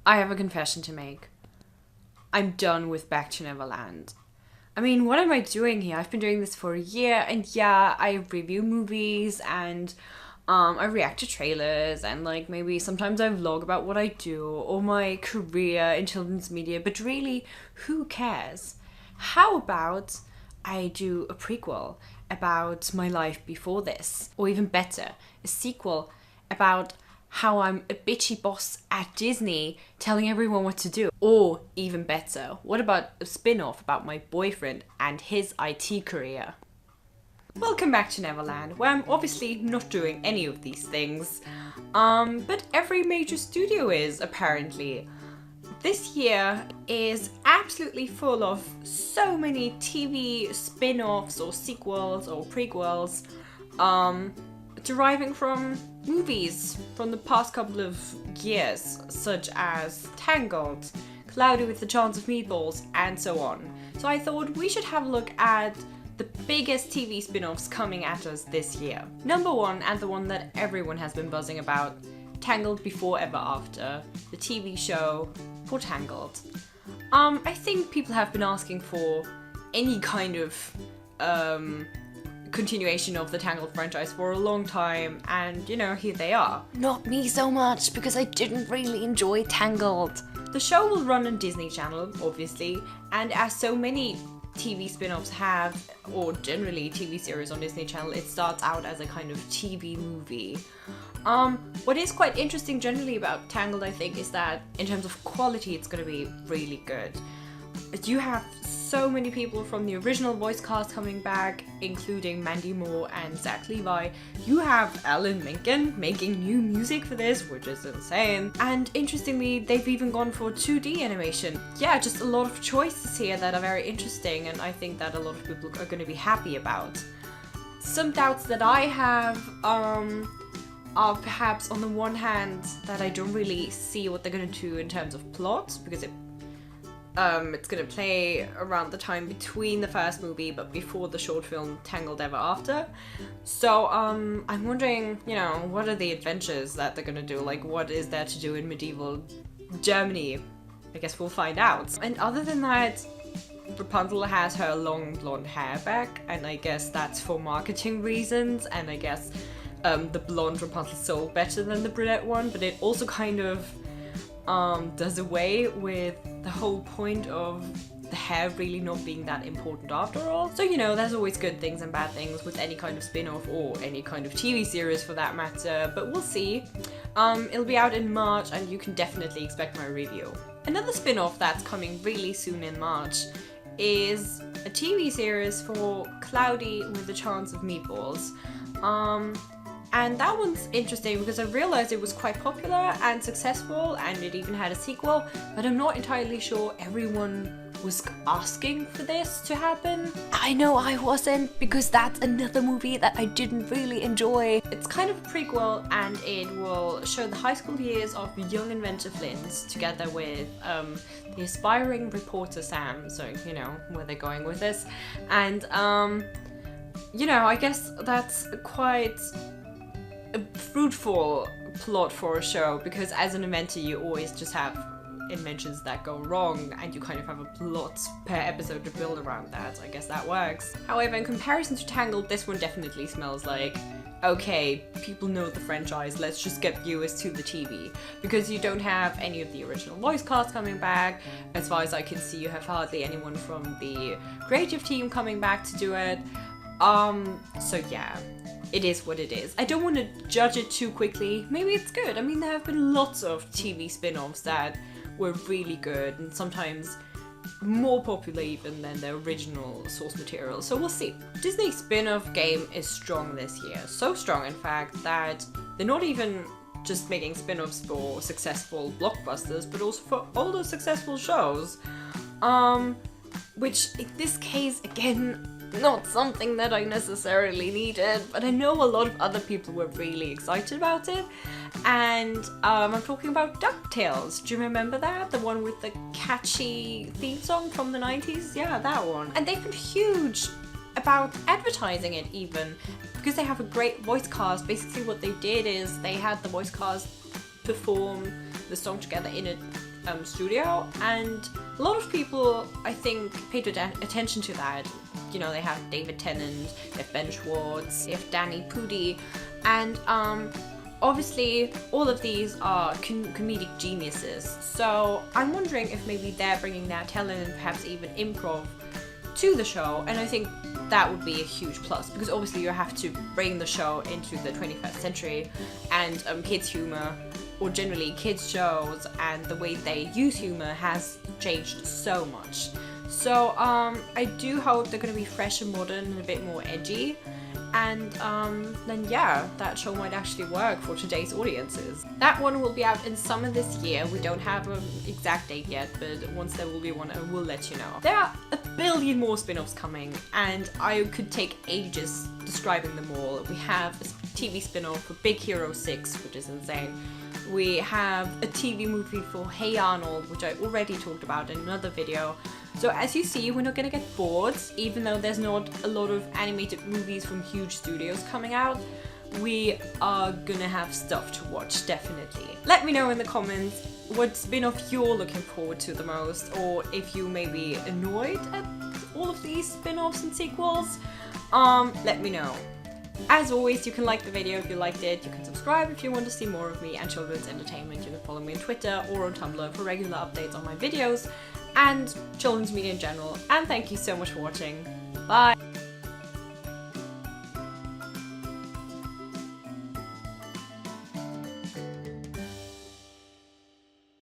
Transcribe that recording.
I have a confession to make. I'm done with Back to Neverland. I mean, what am I doing here? I've been doing this for a year, and yeah, I review movies and I react to trailers, and like maybe sometimes I vlog about what I do or my career in children's media, but really, who cares? How about I do a prequel about my life before this, or even better, a sequel about how I'm a bitchy boss at Disney telling everyone what to do. Or even better, what about a spin-off about my boyfriend and his IT career? Welcome back to Neverland, where I'm obviously not doing any of these things. But every major studio is, apparently. This year is absolutely full of so many TV spin-offs or sequels or prequels, deriving from movies from the past couple of years, such as Tangled, Cloudy with a Chance of Meatballs, and so on. So I thought we should have a look at the biggest TV spin-offs coming at us this year. Number one, and the one that everyone has been buzzing about, Tangled Before Ever After, the TV show for Tangled. I think people have been asking for any kind of continuation of the Tangled franchise for a long time, and you know, here they are. Not me so much, because I didn't really enjoy Tangled. The show will run on Disney Channel, obviously, and as so many TV spin-offs have, or generally TV series on Disney Channel, it starts out as a kind of TV movie. What is quite interesting generally about Tangled, I think, is that in terms of quality, it's going to be really good. You have so many people from the original voice cast coming back, including Mandy Moore and Zach Levi. You have Alan Menken making new music for this, which is insane. And interestingly, they've even gone for 2D animation. Yeah, just a lot of choices here that are very interesting, and I think that a lot of people are going to be happy about. Some doubts that I have are perhaps on the one hand that I don't really see what they're going to do in terms of plot, because it's going to play around the time between the first movie but before the short film Tangled Ever After. So I'm wondering, you know, what are the adventures that they're going to do? Like, what is there to do in medieval Germany? I guess we'll find out. And other than that, Rapunzel has her long blonde hair back, and I guess that's for marketing reasons, and I guess the blonde Rapunzel sold better than the brunette one, but it also kind of does away with the whole point of the hair really not being that important after all. So, you know, there's always good things and bad things with any kind of spin-off or any kind of TV series for that matter, but we'll see. It'll be out in March, and you can definitely expect my review. Another spin-off that's coming really soon in March is a TV series for Cloudy with a Chance of Meatballs. And that one's interesting because I realized it was quite popular and successful, and it even had a sequel, but I'm not entirely sure everyone was asking for this to happen. I know I wasn't, because that's another movie that I didn't really enjoy. It's kind of a prequel, and it will show the high school years of young inventor Flint together with the aspiring reporter Sam, so you know where they're going with this. And you know, I guess that's quite a fruitful plot for a show, because as an inventor you always just have inventions that go wrong, and you kind of have a plot per episode to build around that. I guess that works. However, in comparison to Tangled, this one definitely smells like, okay, people know the franchise, let's just get viewers to the TV, because you don't have any of the original voice cast coming back. As far as I can see, you have hardly anyone from the creative team coming back to do it. So yeah, it is what it is. I don't want to judge it too quickly. Maybe it's good. I mean, there have been lots of TV spin-offs that were really good, and sometimes more popular even than the original source material, so we'll see. Disney's spin-off game is strong this year. So strong, in fact, that they're not even just making spin-offs for successful blockbusters, but also for older successful shows. Which, in this case, again, not something that I necessarily needed, but I know a lot of other people were really excited about it. And I'm talking about DuckTales. Do you remember that? The one with the catchy theme song from the 90s? Yeah, that one. And they've been huge about advertising it even, because they have a great voice cast. Basically what they did is they had the voice cast perform the song together in a studio, and a lot of people, I think, paid attention to that. You know, they have David Tennant, they have Ben Schwartz, they have Danny Pudi, and obviously all of these are comedic geniuses. So I'm wondering if maybe they're bringing their talent and perhaps even improv to the show, and I think that would be a huge plus, because obviously you have to bring the show into the 21st century, and kids' humor, or generally kids' shows, and the way they use humor has changed so much. So I do hope they're going to be fresh and modern and a bit more edgy, and then yeah, that show might actually work for today's audiences. That one will be out in summer this year. We don't have an exact date yet, but once there will be one, I will let you know. There are a billion more spin-offs coming, and I could take ages describing them all. We have a TV spin-off for Big Hero 6, which is insane. We have a TV movie for Hey Arnold, which I already talked about in another video. So as you see, we're not gonna get bored, even though there's not a lot of animated movies from huge studios coming out. We are gonna have stuff to watch, definitely. Let me know in the comments what spin-off you're looking forward to the most, or if you may be annoyed at all of these spin-offs and sequels. Let me know. As always, you can like the video if you liked it, you can subscribe if you want to see more of me and children's entertainment. You can follow me on Twitter or on Tumblr for regular updates on my videos and children's media in general. And thank you so much for watching. Bye!